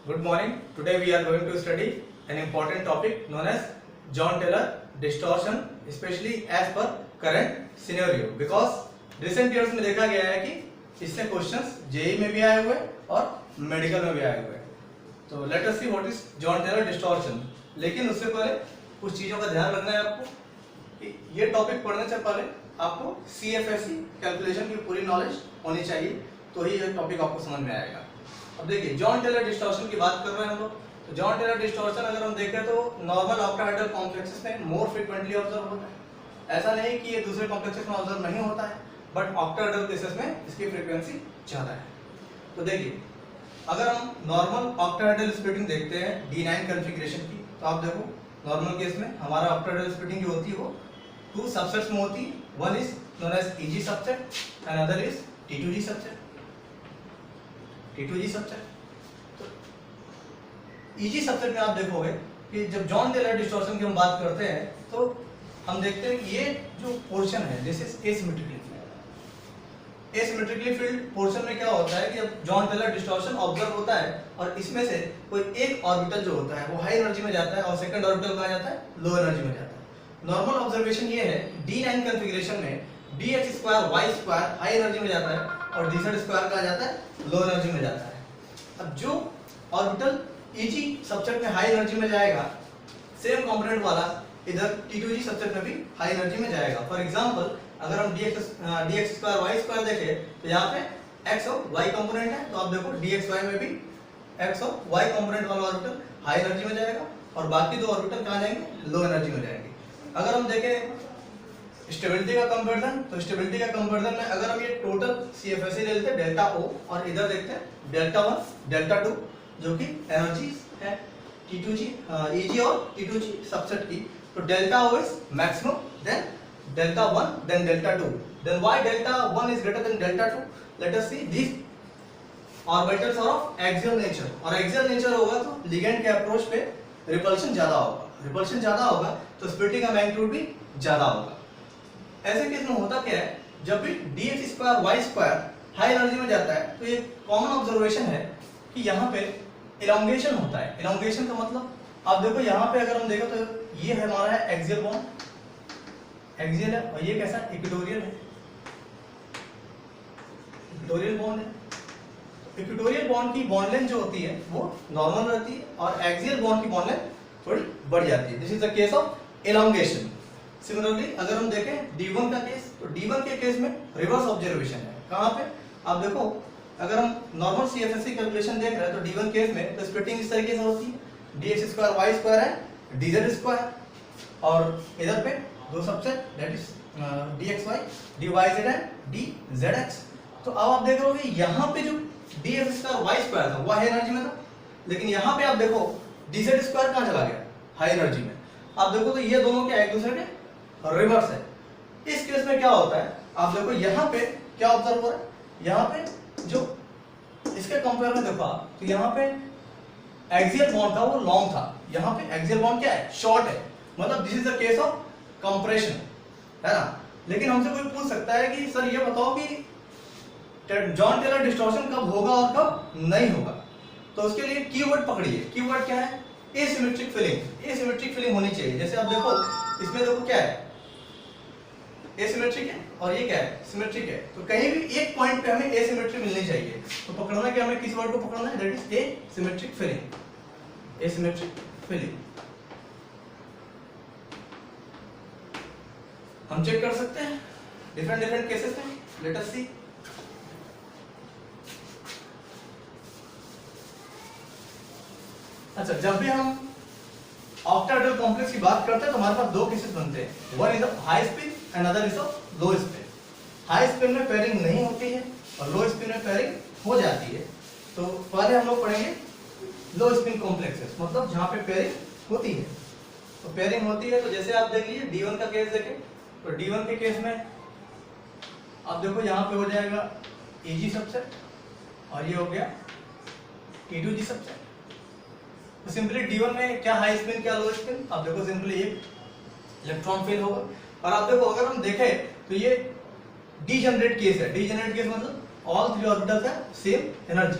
Good morning. Today we are going to study an important topic known as John-Taylor distortion, especially as per current scenario. Because recent years में देखा गया है कि इससे questions JEE में भी आए हुए और मेडिकल में भी आए हुए। तो late us see what is John-Taylor distortion. लेकिन उससे पहले कुछ चीजों का ध्यान रखना है आपको कि ये टॉपिक पढ़ने से पहले आपको सीएफएससी कैलकुलेशन की पूरी नॉलेज होनी चाहिए, तो ही ये टॉपिक आपको समझ में आएगा। अब देखिए जॉन-टेलर डिस्टॉर्शन की बात कर रहे हैं हम लोग। तो जॉन-टेलर डिस्टॉर्शन अगर हम देखें तो नॉर्मल ऑक्टाहेड्रल कॉम्प्लेक्सेस में मोर फ्रीक्वेंटली ऑब्जर्व होता है। ऐसा नहीं कि ये दूसरे कॉम्प्लेक्सेस में ऑब्जर्व नहीं होता है, बट ऑक्टाहेड्रल केसेस में इसकी फ्रीक्वेंसी ज़्यादा है। तो देखिए अगर हम नॉर्मल ऑक्टाहेड्रल स्प्लिटिंग देखते हैं D9 कॉन्फ़िगरेशन की, तो आप देखो नॉर्मल केस में हमारा ऑक्टाहेड्रल स्प्लिटिंग जो होती है वो 2 सबसेट्स में होती है। One is known as EG subset and other is T2G subset. T2G subset. तो EG सबसेट में आप देखोगे कि जब जॉन-टेलर डिस्टॉर्शन की हम बात करते हैं तो हम देखते हैं कि ये जो पोर्शन है this is asymmetrically filled. Asymmetrically filled portion में क्या होता है कि जब जॉन-टेलर डिस्टॉर्शन ऑब्जर्व होता है और इसमें से कोई एक ऑर्बिटल जो होता है वो हाई एनर्जी में जाता है और सेकंड ऑर्बिटल कहाँ जाता है, लो एनर्जी में जाता है। नॉर्मल ऑब्जर्वेशन ये है D9 कॉन्फ़िगरेशन में dx2y2 हाई एनर्जी में जाता है और dz2 कहाँ जाता है, लो एनर्जी में जाता है। अब जो ऑर्बिटल EG सबसेट में हाई एनर्जी में जाएगा, सेम कंपोनेंट वाला इधर T2G सबसेट में भी हाई एनर्जी में जाएगा। फॉर एग्जांपल अगर हम dx2y2 देखें तो यहाँ पे x और y कंपोनेंट है, तो आप देखो dxy में भी x और y कंपोनेंट वाला ऑर्बिटल हाई एनर्जी में जाएगा और बाकी दो ऑर्बिटल कहाँ जाएंगे, लो एनर्जी में जाएंगे। अगर हम देखें स्टेबिलिटी का कंपैरिजन, तो स्टेबिलिटी का कंपैरिजन में अगर हम ये टोटल सीएफएससी ले लेते हैं डेल्टा O और इधर देखते हैं डेल्टा 1 डेल्टा 2 जो कि एनर्जी है T2G EG और T2G सबसेट की, तो delta O is maximum, then delta 1 then delta 2, then why delta 1 is greater than delta 2। Let us see this orbitals are of axial nature, और axial nature होगा तो ligand के approach पे repulsion ज्यादा होगा, repulsion ज्यादा होगा तो स्प्लिटिंग का मैग्नीट्यूड भी ज्यादा होगा। ऐसे केस में होता क्या है, जब भी dx2y2 हाई एनर्जी में जाता है तो ये कॉमन ऑब्जर्वेशन है कि यहाँ पे इलोंगेशन होता है। इलोंगेशन का मतलब आप देखो यहाँ पे अगर हम देखें तो ये है हमारा है एक्सियल बॉन्ड, एक्सियल है, और ये कैसा इक्वेटोरियल है, इक्वेटोरियल बॉन्ड है। इक्वेटोरियल बॉन्ड की बॉन्ड लेंथ जो होती है वो नॉर्मल रहती है और एक्सियल बॉन्ड की बॉन्ड लेंथ थोड़ी बढ़ जाती है। This is the case of elongation. Similarly अगर हम देखें D1 का केस, तो D1 के केस में रिवर्स ऑब्जर्वेशन है। कहाँ पे आप देखो अगर हम नॉर्मल सीएफएससी कैलकुलेशन देख रहे हैं तो D1 केस में तो स्प्लिटिंग इस तरीके से होती है, dx2y2 है dz2 और इधर पे दो subset that is dxy dyz and dzx। तो अब आप देख रहे हो कि यहाँ पे जो dx2y2 था वो हाई एनर्जी में था, लेकिन यहाँ पे आप देखो dz2 कहाँ चला गया, हाई एनर्जी में। आप देखो तो ये दोनों क्या एक दूसरे के रिवर्स है। इस केस में क्या होता है, आप देखो यहाँ पे क्या ऑब्जर्व हो रहा है, यहाँ पे जो इसके कंपेयर में देखो आप तो यहाँ पे एक्सियल बॉन्ड था वो लॉन्ग था, यहाँ पे एक्सियल बॉन्ड क्या है, शॉर्ट है। मतलब this is the case of compression, है ना। लेकिन हमसे कोई पूछ सकता है कि सर ये बताओ कि जॉन-टेलर डिस्टॉर्शन कब होगा और कब नहीं होगा, तो उसके लिए कीवर्ड पकड़िए। कीवर्ड क्या है, एसिमेट्रिक फीलिंग। एसिमेट्रिक फीलिंग होनी चाहिए। जैसे आप देखो इसमें देखो क्या है, एसिमेट्रिक है और ये क्या है, सिमेट्रिक है। तो कहीं भी एक पॉइंट पे हमें एसिमेट्री मिलनी चाहिए, तो पकड़ना क्या, हमें किस वर्ड को पकड़ना है, that is asymmetric feeling. Asymmetric feeling हम चेक कर सकते हैं डिफरेंट केसेस में। लेट अस सी। अच्छा, जब भी हम ऑक्टाहेड्रल कॉम्प्लेक्स की बात करते हैं तो हमारे पास दो केसेस बनते हैं, one is of high spin and other is of low spin. High spin में पेयरिंग नहीं होती है और लो स्पिन में पेयरिंग हो जाती है। तो पहले हम लोग पढ़ेंगे लो स्पिन कॉम्प्लेक्सेस, मतलब जहां पे पेयरिंग होती है। तो पेयरिंग होती है तो जैसे आप देख लीजिए D1 का केस देखें, तो D1 के केस में आप देखो यहाँ पे हो जाएगा EG सबसेट और ये हो गया T2G सबसेट। तो सिंपली D1 में क्या हाई स्पिन क्या लो स्पिन, आप देखो सिंपली एक इलेक्ट्रॉन फेल होगा। और आप देखो अगर हम देखें तो ये डीजेनरेट केस है। डीजेनरेट केस मतलब ऑल थ्री ऑर्बिटल्स है सेम एनर्जी।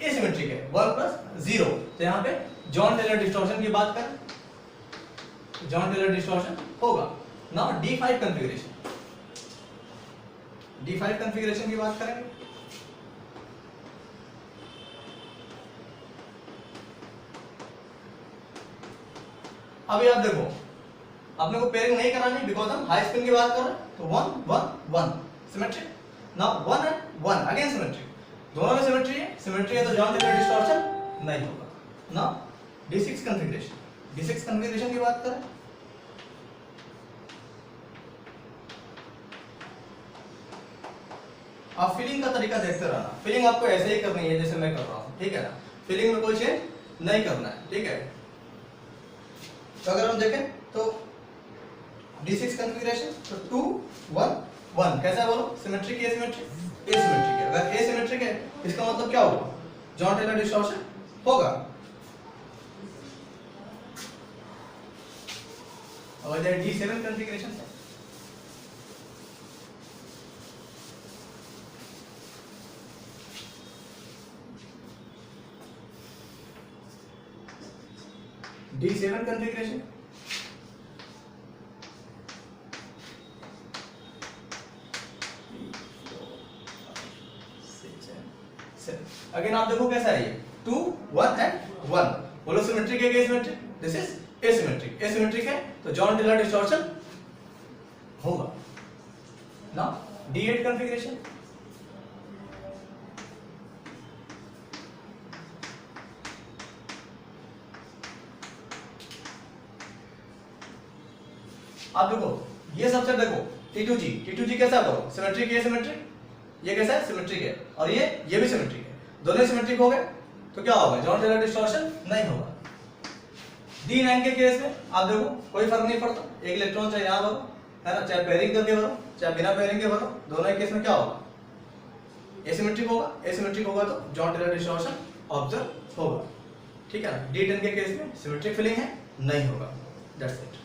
एसिमेट्रिक है 1 प्लस 0। तो यहाँ पे जॉन टेलर डिस्टॉर्शन की बात करें, जॉन टेलर डिस्टॉर्शन होगा। Now D5 configuration, D5 configuration की बात करेंगे। अभी आप देखो, अपने को पेयरिंग नहीं करानी बिकॉज हम हाई स्पिन की बात कर रहे हैं। तो 1 1 1 symmetric. Now 1 and 1 again symmetric, दोनों में सिमेट्री है तो जॉन टेलर डिस्टॉर्शन नहीं होगा। Now D6 configuration, D6 configuration की बात करें। आप फिलिंग का तरीका देखते रहना, फिलिंग आपको ऐसे ही करनी है जैसे मैं कर रहा हूं, ठीक है ना। फिलिंग में कोई चेंज नहीं करना है, ठीक है। तो अगर हम देखें तो D6 कॉन्फ़िगरेशन, तो 2 1 1 कैसा है बोलो, सिमेट्रिक है, एसिमेट्रिक एसिमेट्रिक है। अगर एसिमेट्रिक है इसका मतलब क्या होगा, जॉन टेलर डिस्टॉर्शन होगा। और इधर D7 कॉन्फ़िगरेशन है, D7 कॉन्फ़िगरेशन अगेन आप देखो कैसा है ये 2 1 एंड 1। बोलो सिमेट्रिक है कि asymmetric, this is asymmetric. Asymmetric है तो जॉन टेलर डिस्टॉर्शन होगा। नाउ D8 कॉन्फ़िगरेशन, आप देखो ये सबसे देखो T2G कैसा करो, सिमेट्रिक है, सिमेट्रिक, ये कैसा है, सिमेट्रिक है, और ये भी सिमेट्रिक है, दोनों सिमेट्रिक हो गए तो क्या होगा, जॉन टेलर डिस्टॉर्शन नहीं होगा। D9 के केस में आप देखो कोई फर्क नहीं पड़ता, एक इलेक्ट्रॉन चाहे यहाँ भरो, है ना, चाहे पेयरिंग करके भरो चाहे बिना पेयरिंग के भरो, दोनों के केस में क्या होगा, एसिमेट्रिक होगा। एसिमेट्रिक होगा तो जॉन टेलर डिस्टॉर्शन ऑब्जर्व होगा, ठीक है ना। D10 के केस में सिमेट्रिक फिलिंग है, नहीं होगा। That's it.